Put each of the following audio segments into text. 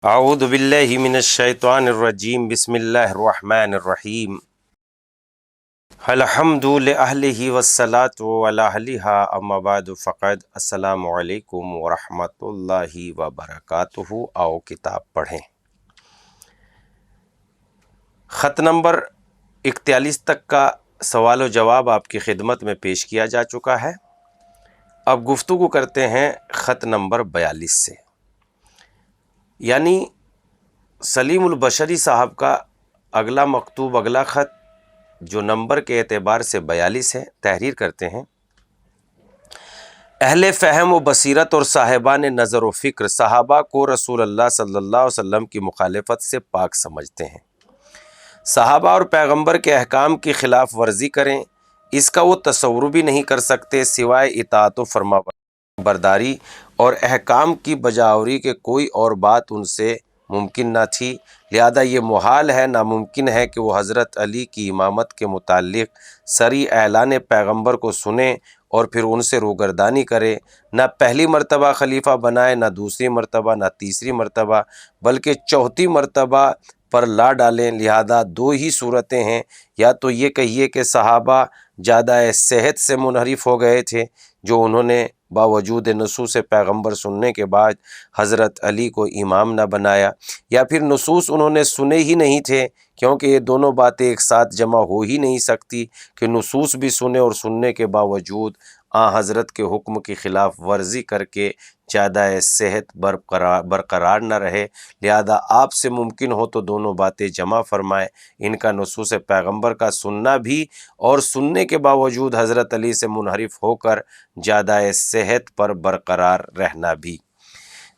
اعوذ باللہ من الشیطان الرجیم بسم اللہ الرحمن الرحیم الحمد لأہلہ والصلاة علی اہلہا اما بعد فقد السلام علیکم ورحمۃ اللہ وبرکاتہ۔ آؤ کتاب پڑھیں۔ خط نمبر 41 تک کا سوال و جواب آپ کی خدمت میں پیش کیا جا چکا ہے۔ اب گفتگو کرتے ہیں خط نمبر 42 سے، یعنی سلیم البشری صاحب کا اگلا مکتوب، اگلا خط جو نمبر کے اعتبار سے 42 ہے، تحریر کرتے ہیں: اہل فہم و بصیرت اور صاحبان نظر و فکر صحابہ کو رسول اللہ صلی اللہ علیہ وسلم کی مخالفت سے پاک سمجھتے ہیں۔ صحابہ اور پیغمبر کے احکام کی خلاف ورزی کریں، اس کا وہ تصور بھی نہیں کر سکتے سوائے اطاعت و فرما برداری اور احکام کی بجاوری کے کوئی اور بات ان سے ممکن نہ تھی، لہذا یہ محال ہے، ناممکن ہے کہ وہ حضرت علی کی امامت کے متعلق صریح اعلان پیغمبر کو سنیں اور پھر ان سے روگردانی کرے، نہ پہلی مرتبہ خلیفہ بنائے، نہ دوسری مرتبہ، نہ تیسری مرتبہ، بلکہ چوتھی مرتبہ پر لا ڈالیں۔ لہذا دو ہی صورتیں ہیں، یا تو یہ کہیے کہ صحابہ زیادہ صحت سے منحرف ہو گئے تھے جو انہوں نے باوجود نصوص پیغمبر سننے کے بعد حضرت علی کو امام نہ بنایا، یا پھر نصوص انہوں نے سنے ہی نہیں تھے، کیونکہ یہ دونوں باتیں ایک ساتھ جمع ہو ہی نہیں سکتی کہ نصوص بھی سنے اور سننے کے باوجود حضرت کے حکم کی خلاف ورزی کر کے زیادہ صحت برقرار نہ رہے۔ لہذا آپ سے ممکن ہو تو دونوں باتیں جمع فرمائیں، ان کا نصوص پیغمبر کا سننا بھی اور سننے کے باوجود حضرت علی سے منحرف ہو کر زیادہ صحت پر برقرار رہنا بھی۔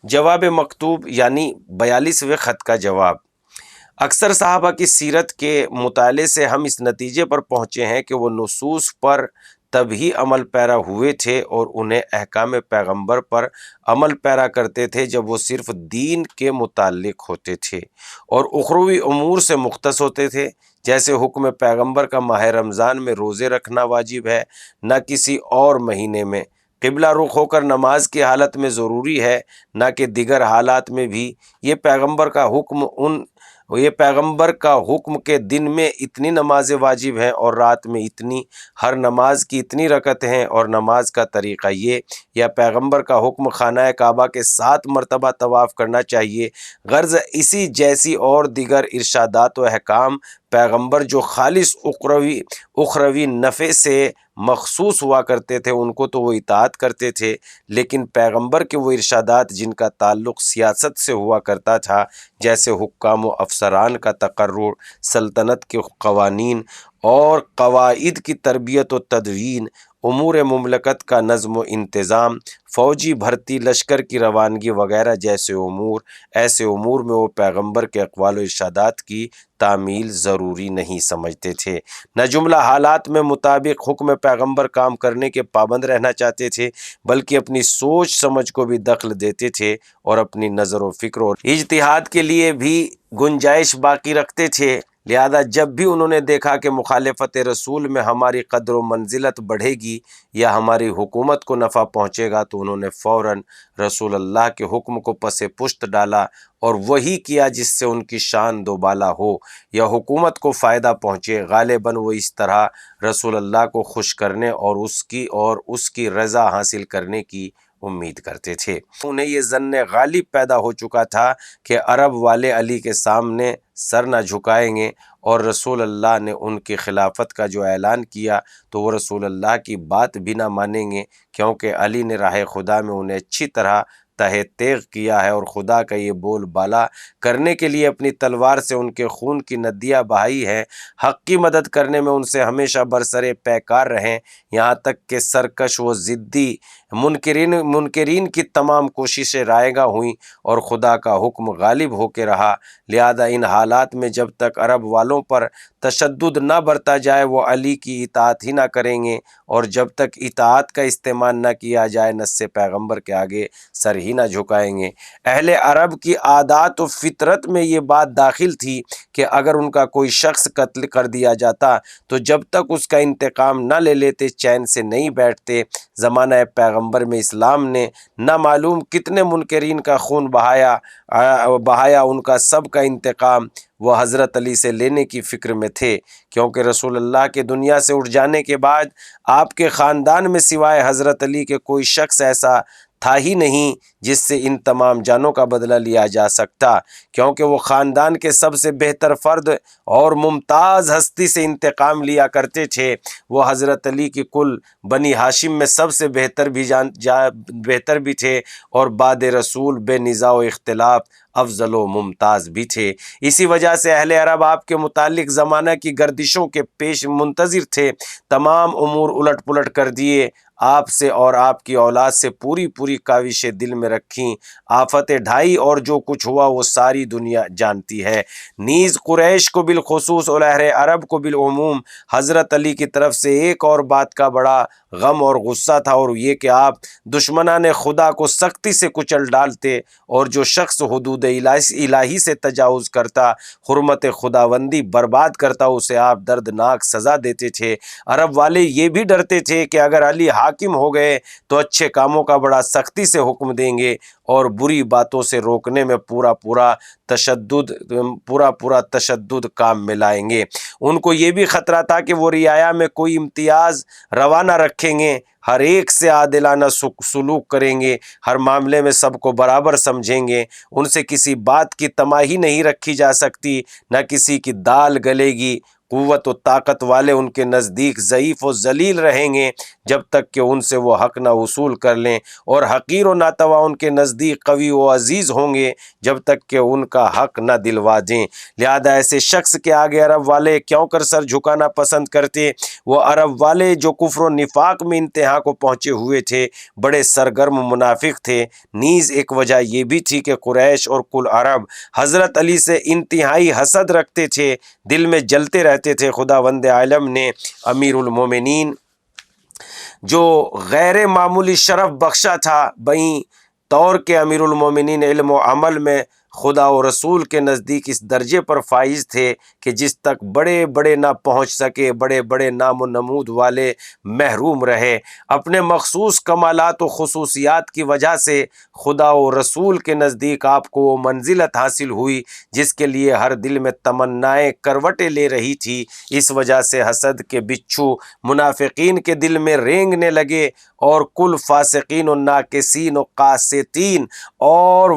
جواب مکتوب یعنی 42ویں خط کا جواب: اکثر صحابہ کی سیرت کے مطالعے سے ہم اس نتیجے پر پہنچے ہیں کہ وہ نصوص پر تبھی عمل پیرا ہوئے تھے اور انہیں احکام پیغمبر پر عمل پیرا کرتے تھے جب وہ صرف دین کے متعلق ہوتے تھے اور اخروی امور سے مختص ہوتے تھے، جیسے حکم پیغمبر کا ماہ رمضان میں روزے رکھنا واجب ہے، نہ کسی اور مہینے میں، قبلہ رخ ہو کر نماز کی حالت میں ضروری ہے، نہ کہ دیگر حالات میں بھی، یہ پیغمبر کا حکم کے دن میں اتنی نمازیں واجب ہیں اور رات میں اتنی، ہر نماز کی اتنی رکعتیں ہیں اور نماز کا طریقہ یہ، یا پیغمبر کا حکم خانہ کعبہ کے 7 مرتبہ طواف کرنا چاہیے۔ غرض اسی جیسی اور دیگر ارشادات و احکام پیغمبر جو خالص اخروی نفع سے مخصوص ہوا کرتے تھے ان کو تو وہ اطاعت کرتے تھے، لیکن پیغمبر کے وہ ارشادات جن کا تعلق سیاست سے ہوا کرتا تھا، جیسے حکام و افسران کا تقرر، سلطنت کے قوانین اور قواعد کی تربیت و تدوین، امور مملکت کا نظم و انتظام، فوجی بھرتی، لشکر کی روانگی وغیرہ جیسے امور، ایسے امور میں وہ پیغمبر کے اقوال و ارشادات کی تعمیل ضروری نہیں سمجھتے تھے، نہ جملہ حالات میں مطابق حکم پیغمبر کام کرنے کے پابند رہنا چاہتے تھے، بلکہ اپنی سوچ سمجھ کو بھی دخل دیتے تھے اور اپنی نظر و فکر اور اجتہاد کے لیے بھی گنجائش باقی رکھتے تھے۔ لہذا جب بھی انہوں نے دیکھا کہ مخالفت رسول میں ہماری قدر و منزلت بڑھے گی یا ہماری حکومت کو نفع پہنچے گا تو انہوں نے فوراً رسول اللہ کے حکم کو پس پشت ڈالا اور وہی کیا جس سے ان کی شان دوبالا ہو یا حکومت کو فائدہ پہنچے۔ غالباً وہ اس طرح رسول اللہ کو خوش کرنے اور اس کی رضا حاصل کرنے کی امید کرتے تھے۔ انہیں یہ ظن غالب پیدا ہو چکا تھا کہ عرب والے علی کے سامنے سر نہ جھکائیں گے، اور رسول اللہ نے ان کی خلافت کا جو اعلان کیا تو وہ رسول اللہ کی بات بھی نہ مانیں گے، کیونکہ علی نے راہ خدا میں انہیں اچھی طرح تہ تیغ کیا ہے اور خدا کا یہ بول بالا کرنے کے لیے اپنی تلوار سے ان کے خون کی ندیاں بہائی ہیں۔ حق کی مدد کرنے میں ان سے ہمیشہ برسر پیکار رہیں، یہاں تک کہ سرکش و ضدی منکرین کی تمام کوششیں رائیگاں ہوئیں اور خدا کا حکم غالب ہو کے رہا۔ لہذا ان حالات میں جب تک عرب والوں پر تشدد نہ برتا جائے وہ علی کی اطاعت ہی نہ کریں گے، اور جب تک اطاعت کا استعمال نہ کیا جائے نص پیغمبر کے آگے سر ہی نہ جھکائیں گے۔ اہل عرب کی عادات و فطرت میں یہ بات داخل تھی کہ اگر ان کا کوئی شخص قتل کر دیا جاتا تو جب تک اس کا انتقام نہ لے لیتے چین سے نہیں بیٹھتے۔ زمانہ پیغمبر پیغمبر میں اسلام نے نہ معلوم کتنے منکرین کا خون بہایا، ان کا سب کا انتقام وہ حضرت علی سے لینے کی فکر میں تھے، کیونکہ رسول اللہ کے دنیا سے اٹھ جانے کے بعد آپ کے خاندان میں سوائے حضرت علی کے کوئی شخص ایسا تھا ہی نہیں جس سے ان تمام جانوں کا بدلہ لیا جا سکتا، کیونکہ وہ خاندان کے سب سے بہتر فرد اور ممتاز ہستی سے انتقام لیا کرتے تھے۔ وہ حضرت علی کی کل بنی ہاشم میں سب سے بہتر بھی تھے اور بعد رسول بے نزاع و اختلاف افضل و ممتاز بھی تھے۔ اسی وجہ سے اہل عرب آپ کے متعلق زمانہ کی گردشوں کے پیش منتظر تھے، تمام امور الٹ پلٹ کر دیے، آپ سے اور آپ کی اولاد سے پوری کاوشیں دل میں رکھیں، آفتیں ڈھائی، اور جو کچھ ہوا وہ ساری دنیا جانتی ہے۔ نیز قریش کو بالخصوص اور اہل عرب کو بالعموم حضرت علی کی طرف سے ایک اور بات کا بڑا غم اور غصہ تھا، اور یہ کہ آپ دشمنان خدا کو سختی سے کچل ڈالتے، اور جو شخص حدود الہی سے تجاوز کرتا، حرمت خداوندی برباد کرتا، اسے آپ دردناک سزا دیتے تھے۔ عرب والے یہ بھی ڈرتے تھے کہ اگر علی حاکم ہو گئے تو اچھے کاموں کا بڑا سختی سے حکم دیں گے اور بری باتوں سے روکنے میں پورا تشدد کام میں لائیں گے۔ ان کو یہ بھی خطرہ تھا کہ وہ رعایا میں کوئی امتیاز روا نہ رکھیں گے، ہر ایک سے عادلانہ سلوک کریں گے، ہر معاملے میں سب کو برابر سمجھیں گے، ان سے کسی بات کی تماہی نہیں رکھی جا سکتی، نہ کسی کی دال گلے گی۔ قوت و طاقت والے ان کے نزدیک ضعیف و ذلیل رہیں گے جب تک کہ ان سے وہ حق نہ وصول کر لیں، اور حقیر و ناتواں ان کے نزدیک قوی و عزیز ہوں گے جب تک کہ ان کا حق نہ دلوا دیں۔ لہذا ایسے شخص کے آگے عرب والے کیوں کر سر جھکانا پسند کرتے؟ وہ عرب والے جو کفر و نفاق میں انتہا کو پہنچے ہوئے تھے، بڑے سرگرم منافق تھے۔ نیز ایک وجہ یہ بھی تھی کہ قریش اور کل عرب حضرت علی سے انتہائی حسد رکھتے تھے، دل میں جلتے رہتے تھے۔ خداوند عالم نے امیر المومنین جو غیر معمولی شرف بخشا تھا، بہیں طور کے امیر المومنین علم و عمل میں خدا و رسول کے نزدیک اس درجے پر فائز تھے کہ جس تک بڑے نہ پہنچ سکے، بڑے نام و نمود والے محروم رہے۔ اپنے مخصوص کمالات و خصوصیات کی وجہ سے خدا و رسول کے نزدیک آپ کو وہ منزلت حاصل ہوئی جس کے لیے ہر دل میں تمنائیں کروٹیں لے رہی تھی۔ اس وجہ سے حسد کے بچھو منافقین کے دل میں رینگنے لگے، اور کل فاسقین و ناقصین و قاسطین اور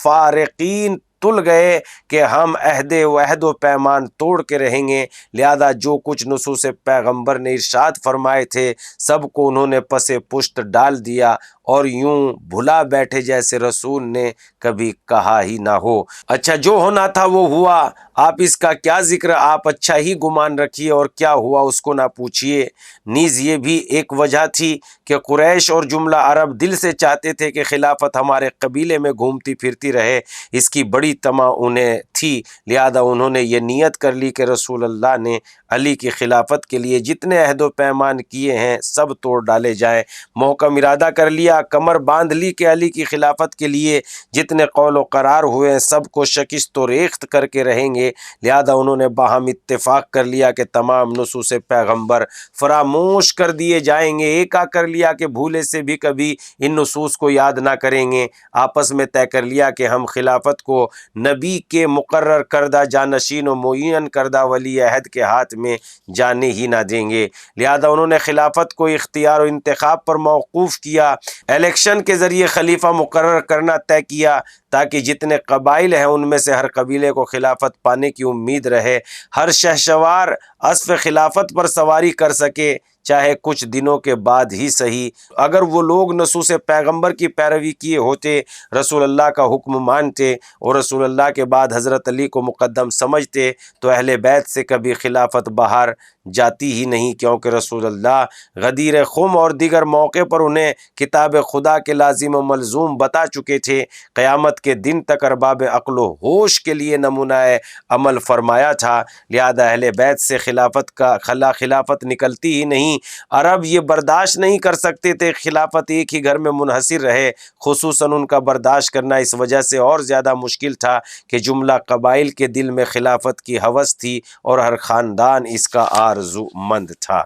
فارقین تل گئے کہ ہم عہد و پیمان توڑ کے رہیں گے۔ لہذا جو کچھ نصوص پیغمبر نے ارشاد فرمائے تھے سب کو انہوں نے پس پشت ڈال دیا، اور یوں بھلا بیٹھے جیسے رسول نے کبھی کہا ہی نہ ہو۔ اچھا، جو ہونا تھا وہ ہوا، آپ اس کا کیا ذکر، آپ اچھا ہی گمان رکھیے، اور کیا ہوا اس کو نہ پوچھیے۔ نیز یہ بھی ایک وجہ تھی کہ قریش اور جملہ عرب دل سے چاہتے تھے کہ خلافت ہمارے قبیلے میں گھومتی پھرتی رہے، اس کی بڑی طمع انہیں تھی۔ لہذا انہوں نے یہ نیت کر لی کہ رسول اللہ نے علی کی خلافت کے لیے جتنے عہد و پیمان کیے ہیں سب توڑ ڈالے جائیں۔ محکم ارادہ کر لیا، کمر باندھ لی کہ علی کی خلافت کے لیے جتنے قول و قرار ہوئے ہیں سب کو شکست و ریخت کر کے رہیں گے۔ لہذا انہوں نے باہم اتفاق کر لیا کہ تمام نصوص پیغمبر فراموش کر دیے جائیں گے، ایکا کر لیا کہ بھولے سے بھی کبھی ان نصوص کو یاد نہ کریں گے۔ آپس میں طے کر لیا کہ ہم خلافت کو نبی کے مقرر کردہ جانشین و معین کردہ ولی عہد کے ہاتھ میں جانے ہی نہ دیں گے۔ لہذا انہوں نے خلافت کو اختیار و انتخاب پر موقوف کیا، الیکشن کے ذریعے خلیفہ مقرر کرنا طے کیا تاکہ جتنے قبائل ہیں ان میں سے ہر قبیلے کو خلافت پانے کی امید رہے، ہر شہسوار اسب خلافت پر سواری کر سکے، چاہے کچھ دنوں کے بعد ہی صحیح۔ اگر وہ لوگ نصوص پیغمبر کی پیروی کیے ہوتے، رسول اللہ کا حکم مانتے اور رسول اللہ کے بعد حضرت علی کو مقدم سمجھتے تو اہل بیت سے کبھی خلافت باہر جاتی ہی نہیں، کیونکہ رسول اللہ غدیر خم اور دیگر موقع پر انہیں کتاب خدا کے لازم و ملزوم بتا چکے تھے۔ قیامت کے دن تک ارباب عقل و ہوش کے لیے نمونہ عمل فرمایا تھا۔ لہذا اہل بیت سے خلافت نکلتی ہی نہیں۔ عرب یہ برداشت نہیں کر سکتے تھے خلافت ایک ہی گھر میں منحصر رہے، خصوصاً ان کا برداشت کرنا اس وجہ سے اور زیادہ مشکل تھا کہ جملہ قبائل کے دل میں خلافت کی ہوس تھی اور ہر خاندان اس کا آرزو مند تھا۔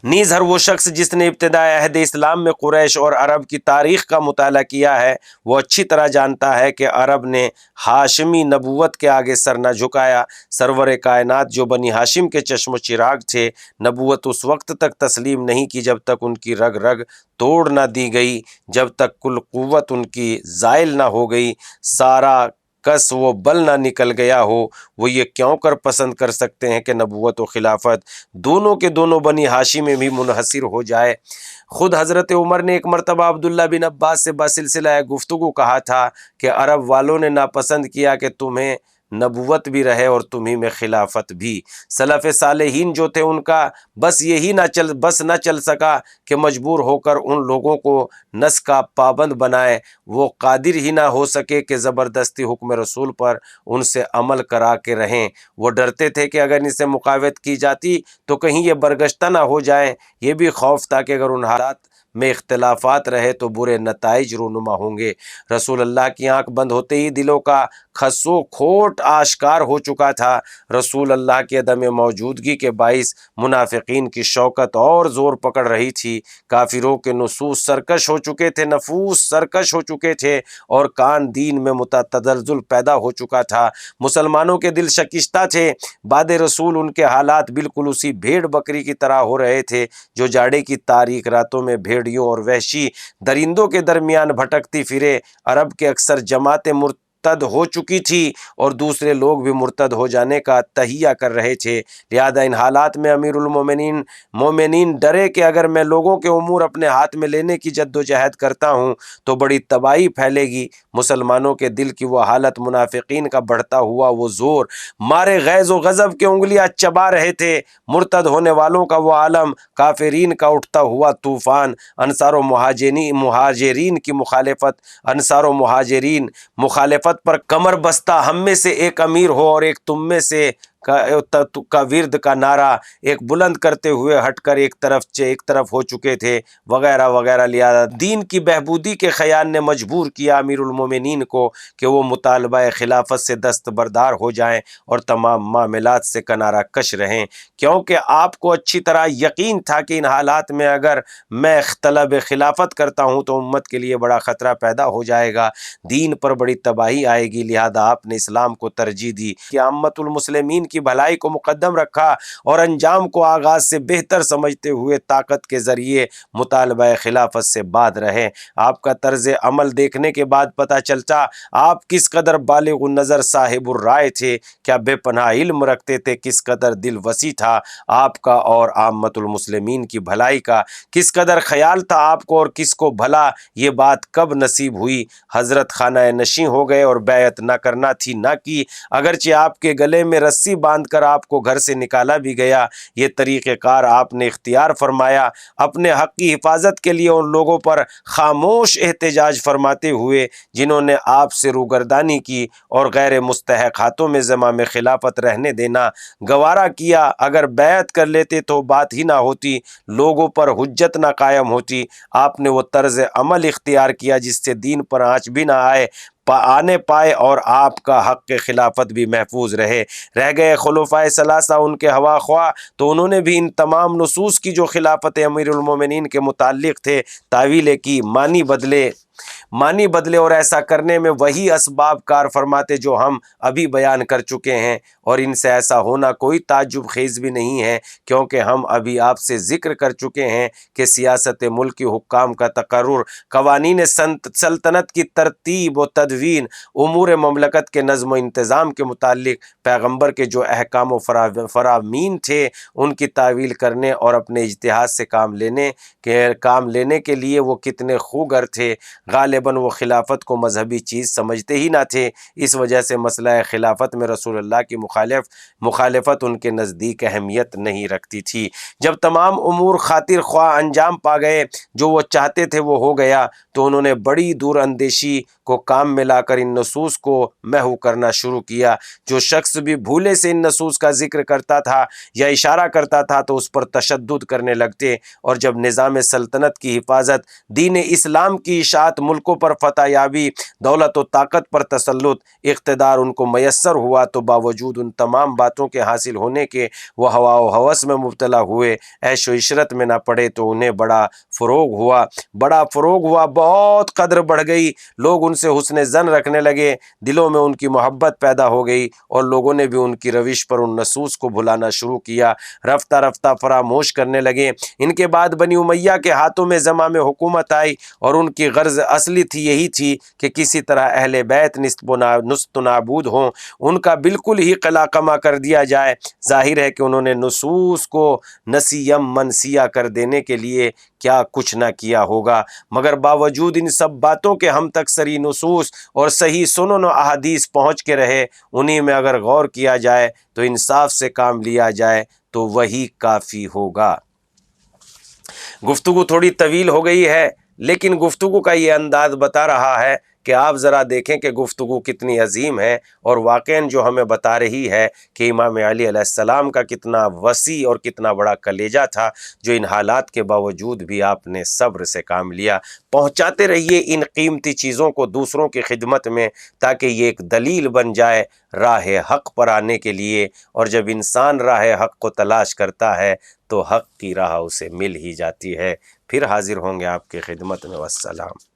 نیز ہر وہ شخص جس نے ابتدائے عہد اسلام میں قریش اور عرب کی تاریخ کا مطالعہ کیا ہے وہ اچھی طرح جانتا ہے کہ عرب نے ہاشمی نبوت کے آگے سر نہ جھکایا۔ سرور کائنات جو بنی ہاشم کے چشم و چراغ تھے، نبوت اس وقت تک تسلیم نہیں کی جب تک ان کی رگ رگ توڑ نہ دی گئی، جب تک کل قوت ان کی زائل نہ ہو گئی، سارا کس وہ بل نہ نکل گیا ہو۔ وہ یہ کیوں کر پسند کر سکتے ہیں کہ نبوت و خلافت دونوں کے دونوں بنی ہاشم میں بھی منحصر ہو جائے۔ خود حضرت عمر نے ایک مرتبہ عبداللہ بن عباس سے بسلسلہ گفتگو کہا تھا کہ عرب والوں نے ناپسند کیا کہ تمہیں نبوت بھی رہے اور تمہیں میں خلافت بھی۔ سلف صالحین جو تھے ان کا بس یہی نہ چل سکا کہ مجبور ہو کر ان لوگوں کو نس کا پابند بنائے، وہ قادر ہی نہ ہو سکے کہ زبردستی حکم رسول پر ان سے عمل کرا کے رہیں۔ وہ ڈرتے تھے کہ اگر ان سے مقاومت کی جاتی تو کہیں یہ برگشتہ نہ ہو جائیں۔ یہ بھی خوف تھا کہ اگر ان حالات میں اختلافات رہے تو برے نتائج رونما ہوں گے۔ رسول اللہ کی آنکھ بند ہوتے ہی دلوں کا خس و کھوٹ آشکار ہو چکا تھا۔ رسول اللہ کے عدم موجودگی کے باعث منافقین کی شوکت اور زور پکڑ رہی تھی۔ کافروں کے نفوس سرکش ہو چکے تھے اور کان دین میں متزلزل پیدا ہو چکا تھا۔ مسلمانوں کے دل شکستہ تھے۔ بعد رسول ان کے حالات بالکل اسی بھیڑ بکری کی طرح ہو رہے تھے جو جاڑے کی تاریک راتوں میں بھیڑیوں اور وحشی درندوں کے درمیان بھٹکتی پھرے۔ عرب کے اکثر جماعتیں مرتد ہو چکی تھی اور دوسرے لوگ بھی مرتد ہو جانے کا تہیہ کر رہے تھے۔ لہذا ان حالات میں امیر المومنین ڈرے کہ اگر میں لوگوں کے امور اپنے ہاتھ میں لینے کی جد و جہد کرتا ہوں تو بڑی تباہی پھیلے گی۔ مسلمانوں کے دل کی وہ حالت، منافقین کا بڑھتا ہوا وہ زور، مارے غیظ و غضب کے انگلیاں چبا رہے تھے۔ مرتد ہونے والوں کا وہ عالم، کافرین کا اٹھتا ہوا طوفان، انصار و مہاجرین کی مخالفت پر کمر بستہ ہم میں سے ایک امیر ہو اور ایک تم میں سے کا ورد کا نعرہ ایک بلند کرتے ہوئے ہٹ کر ایک طرف ہو چکے تھے، وغیرہ وغیرہ۔ لہذا دین کی بہبودی کے خیال نے مجبور کیا امیر المومنین کو کہ وہ مطالبہ خلافت سے دستبردار ہو جائیں اور تمام معاملات سے کنارہ کش رہیں، کیونکہ آپ کو اچھی طرح یقین تھا کہ ان حالات میں اگر میں طلب خلافت کرتا ہوں تو امت کے لیے بڑا خطرہ پیدا ہو جائے گا، دین پر بڑی تباہی آئے گی۔ لہذا آپ نے اسلام کو ترجیح دی کہ عامت المسلمین کی بھلائی کو مقدم رکھا اور انجام کو آغاز سے بہتر سمجھتے ہوئے طاقت کے ذریعے مطالبہ خلافت سے بعد رہے۔ آپ کا طرز عمل دیکھنے کے بعد پتہ چلتا آپ کس قدر بالغ النظر صاحب الرائے تھے، کیا بے پناہ علم رکھتے تھے، کس قدر دل وسیع تھا آپ کا اور عامت المسلمین کی بھلائی کا کس قدر خیال تھا آپ کو، اور کس کو بھلا یہ بات کب نصیب ہوئی۔ حضرت خانہ نشیں ہو گئے اور بیعت نہ کرنا تھی نہ کی، اگرچہ آپ کے گلے میں رسی باندھ کر آپ کو گھر سے نکالا بھی گیا۔ یہ طریقہ کار آپ نے اختیار فرمایا اپنے حق کی حفاظت کے لیے ان لوگوں پر خاموش احتجاج فرماتے ہوئے جنہوں نے آپ سے روگردانی کی اور غیر مستحق ہاتھوں میں زمام خلافت رہنے دینا گوارا کیا۔ اگر بیعت کر لیتے تو بات ہی نہ ہوتی، لوگوں پر حجت نہ قائم ہوتی۔ آپ نے وہ طرز عمل اختیار کیا جس سے دین پر آنچ بھی نہ آنے پائے اور آپ کا حق خلافت بھی محفوظ رہ گئے۔ خلفائے ثلاثہ ان کے ہوا خواہ تو انہوں نے بھی ان تمام نصوص کی جو خلافت امیر المومنین کے متعلق تھے تعویلیں کی، معنی بدلے اور ایسا کرنے میں وہی اسباب کار فرماتے جو ہم ابھی بیان کر چکے ہیں، اور ان سے ایسا ہونا کوئی تعجب خیز بھی نہیں ہے، کیونکہ ہم ابھی آپ سے ذکر کر چکے ہیں کہ سیاست ملک کی حکام کا تقرر، قوانین سلطنت کی ترتیب و تدوین، امور مملکت کے نظم و انتظام کے متعلق پیغمبر کے جو احکام و فرامین تھے ان کی تعویل کرنے اور اپنے اجتہاد سے کام لینے کے لیے وہ کتنے خوگر تھے۔ غالباً وہ خلافت کو مذہبی چیز سمجھتے ہی نہ تھے، اس وجہ سے مسئلہ خلافت میں رسول اللہ کی مخالفت ان کے نزدیک اہمیت نہیں رکھتی تھی۔ جب تمام امور خاطر خواہ انجام پا گئے، جو وہ چاہتے تھے وہ ہو گیا، تو انہوں نے بڑی دور اندیشی کو کام میں لا کر ان نصوص کو محو کرنا شروع کیا۔ جو شخص بھی بھولے سے ان نصوص کا ذکر کرتا تھا یا اشارہ کرتا تھا تو اس پر تشدد کرنے لگتے، اور جب نظام سلطنت کی حفاظت، دین اسلام کی اشاعت ساتھ ملکوں پر فتح یابی، دولت و طاقت پر تسلط، اقتدار ان کو میسر ہوا تو باوجود ان تمام باتوں کے حاصل ہونے کے وہ ہوا و ہوس میں مبتلا ہوئے، عیش و عشرت میں نہ پڑے تو انہیں بڑا فروغ ہوا، بہت قدر بڑھ گئی، لوگ ان سے حسن ظن رکھنے لگے، دلوں میں ان کی محبت پیدا ہو گئی، اور لوگوں نے بھی ان کی روش پر ان نصوص کو بھلانا شروع کیا، رفتہ رفتہ فراموش کرنے لگے۔ ان کے بعد بنی امیہ کے ہاتھوں میں زمام حکومت آئی، اور ان کی غرض اصلی یہی تھی کہ کسی طرح اہل بیت نست و نابود ہوں، ان کا بالکل ہی قلع قمع کر دیا جائے۔ ظاہر ہے کہ انہوں نے نصوص کو نسیم منسیہ کر دینے کے لیے کیا کچھ نہ کیا ہوگا، مگر باوجود ان سب باتوں کے ہم تک صریح نصوص اور صحیح سنن و احادیث پہنچ کے رہے، انہی میں اگر غور کیا جائے تو انصاف سے کام لیا جائے تو وہی کافی ہوگا۔ گفتگو تھوڑی طویل ہو گئی ہے، لیکن گفتگو کا یہ انداز بتا رہا ہے کہ آپ ذرا دیکھیں کہ گفتگو کتنی عظیم ہے، اور واقعاً جو ہمیں بتا رہی ہے کہ امام علی علیہ السلام کا کتنا وسیع اور کتنا بڑا کلیجہ تھا، جو ان حالات کے باوجود بھی آپ نے صبر سے کام لیا۔ پہنچاتے رہیے ان قیمتی چیزوں کو دوسروں کی خدمت میں، تاکہ یہ ایک دلیل بن جائے راہ حق پر آنے کے لیے، اور جب انسان راہ حق کو تلاش کرتا ہے تو حق کی راہ اسے مل ہی جاتی ہے۔ پھر حاضر ہوں گے آپ کی خدمت میں، والسلام۔